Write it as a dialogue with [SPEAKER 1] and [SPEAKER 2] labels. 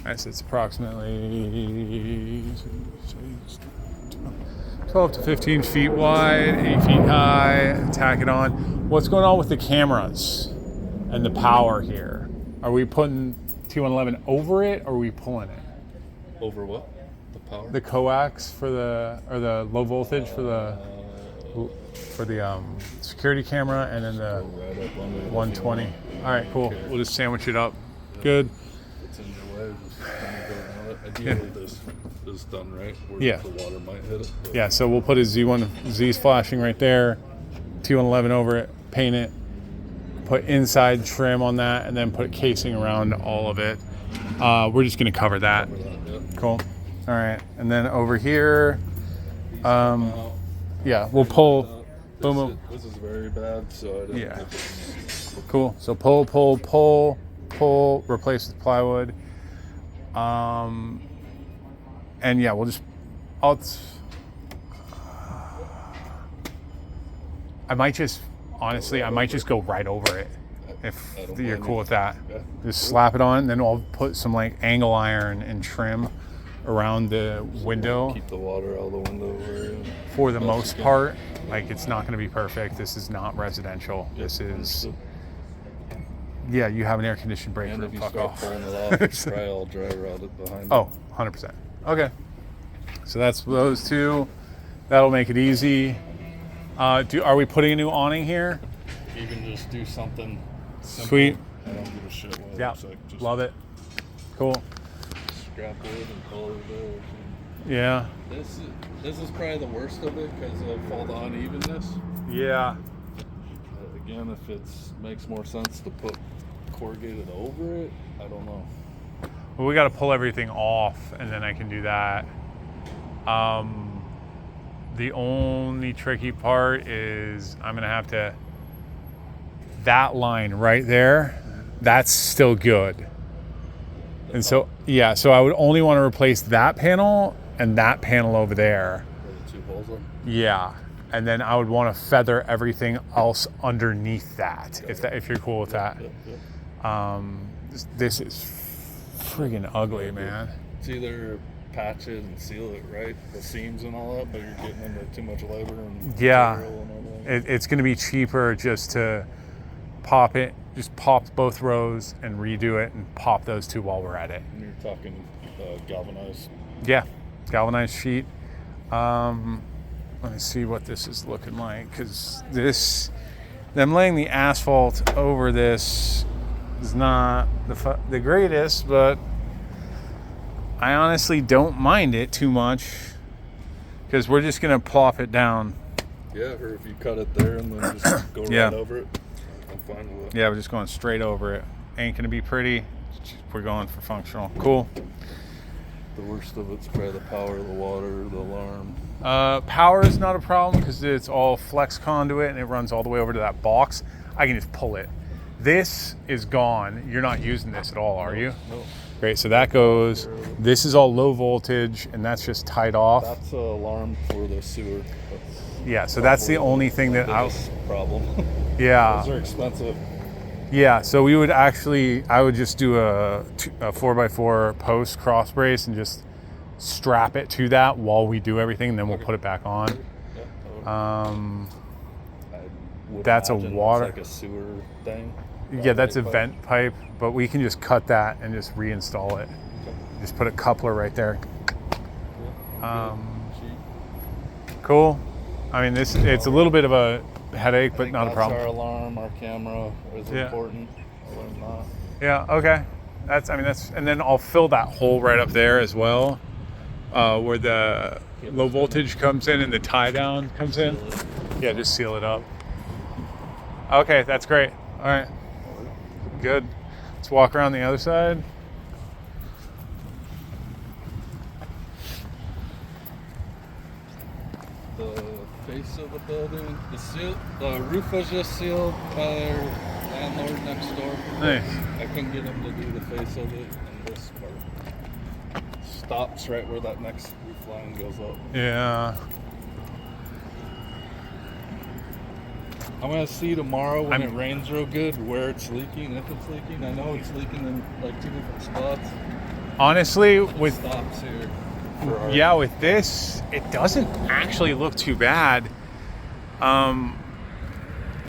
[SPEAKER 1] As it's approximately 12 to 15 feet wide, 8 feet high. Tack it on. What's going on with the cameras and the power here? Are we putting T111 over it, or are we pulling it?
[SPEAKER 2] Over what? The power?
[SPEAKER 1] The coax for the low voltage for the security camera, and then the
[SPEAKER 2] Right up under it.
[SPEAKER 1] 120. All right, cool. We'll just sandwich it up. Good.
[SPEAKER 2] It's in your way. Just kind of go around it. Ideally, this is done right where
[SPEAKER 1] Yeah.
[SPEAKER 2] the water might hit it. But
[SPEAKER 1] Yeah, so we'll put a Z's flashing right there, T111 over it, paint it, put inside trim on that, and then put casing around all of it. We're just going to cover that. Cool. All right, and then over here, yeah, we'll pull. Boom, boom.
[SPEAKER 2] This is very bad, so I didn't
[SPEAKER 1] Yeah.
[SPEAKER 2] think it's
[SPEAKER 1] Cool. So pull, replace with plywood. And yeah, we'll just. I might just go right over it if
[SPEAKER 2] I don't
[SPEAKER 1] you're
[SPEAKER 2] blame
[SPEAKER 1] cool
[SPEAKER 2] you.
[SPEAKER 1] with that.
[SPEAKER 2] Yeah.
[SPEAKER 1] Just slap it on, then I'll put some like angle iron and trim around the window.
[SPEAKER 2] keep the water out of the window area.
[SPEAKER 1] For the most part, like it's not going to be perfect. This is not residential. This is, yeah, you have an air conditioned break
[SPEAKER 2] And
[SPEAKER 1] room.
[SPEAKER 2] if you
[SPEAKER 1] Fuck
[SPEAKER 2] start
[SPEAKER 1] off.
[SPEAKER 2] pulling it off, it's probably all dry rotted behind it.
[SPEAKER 1] Oh, 100%. Okay. So that's those two. That'll make it easy. Are we putting a new awning here?
[SPEAKER 2] You can just do something simple.
[SPEAKER 1] Sweet.
[SPEAKER 2] I don't give a shit what it
[SPEAKER 1] Yeah.
[SPEAKER 2] looks like. Just
[SPEAKER 1] Love it. Cool.
[SPEAKER 2] scrap wood and call it a day.
[SPEAKER 1] Yeah.
[SPEAKER 2] This is probably the worst of it because of all the unevenness.
[SPEAKER 1] Yeah.
[SPEAKER 2] Again, if it makes more sense to put corrugated over it, I don't know.
[SPEAKER 1] Well, we got to pull everything off, and then I can do that. The only tricky part is I'm going to have to, that line right there, that's still good. And so, yeah, so I would only want to replace that panel and that panel over there.
[SPEAKER 2] Where the two holes are.
[SPEAKER 1] Yeah. And then I would want to feather everything else underneath that, if you're cool with that.
[SPEAKER 2] Yeah.
[SPEAKER 1] This is friggin' ugly, man.
[SPEAKER 2] It's either patch it and seal it, right? The seams and all that, but you're getting into too much labor and
[SPEAKER 1] Yeah.
[SPEAKER 2] material and all that.
[SPEAKER 1] It's going to be cheaper just to pop both rows and redo it and pop those two while we're at it.
[SPEAKER 2] And you're talking galvanized.
[SPEAKER 1] Yeah, galvanized sheet. Let me see what this is looking like, because them laying the asphalt over this is not the greatest, but I honestly don't mind it too much because we're just going to plop it down.
[SPEAKER 2] Yeah, or if you cut it there and then just go
[SPEAKER 1] Yeah.
[SPEAKER 2] right over it, I'm fine with it.
[SPEAKER 1] Yeah, we're just going straight over it. Ain't going to be pretty. We're going for functional. Cool.
[SPEAKER 2] The worst of it's probably the power, the water, the alarm.
[SPEAKER 1] Power is not a problem because it's all flex conduit and it runs all the way over to that box. I can just pull it. This is gone. You're not using this at all, are you?
[SPEAKER 2] No.
[SPEAKER 1] Great, so that goes, this is all low voltage and that's just tied off.
[SPEAKER 2] That's an alarm for the sewer.
[SPEAKER 1] Yeah, so that's the only thing that
[SPEAKER 2] problem.
[SPEAKER 1] yeah.
[SPEAKER 2] Those are expensive.
[SPEAKER 1] Yeah, so I would just do a 4x4 post cross brace and just strap it to that while we do everything, and then we'll put it back on.
[SPEAKER 2] I would
[SPEAKER 1] That's a
[SPEAKER 2] imagine
[SPEAKER 1] water.
[SPEAKER 2] It's like a sewer thing.
[SPEAKER 1] Yeah, that's a
[SPEAKER 2] Pipe.
[SPEAKER 1] vent pipe, but we can just cut that and just reinstall it. Just put a coupler right there. Cool. I mean, it's a little bit of a headache, but not a problem.
[SPEAKER 2] Our alarm, our camera is important. Other than that.
[SPEAKER 1] Yeah, okay. And then I'll fill that hole right up there as well, where the low voltage comes in and the tie down comes in. Yeah, just seal it up. Okay, that's great. All right. Good. Let's walk around the other side.
[SPEAKER 2] The face of the building, the roof was just sealed by their landlord next door.
[SPEAKER 1] Nice.
[SPEAKER 2] I couldn't get him to do the face of it, and this part stops right where that next roof line goes up.
[SPEAKER 1] Yeah.
[SPEAKER 2] I'm gonna see tomorrow when it rains real good where it's leaking, if it's leaking. I know it's leaking in like 2 different spots.
[SPEAKER 1] honestly, with
[SPEAKER 2] Stops here. For our,
[SPEAKER 1] yeah, with this, it doesn't actually look too bad.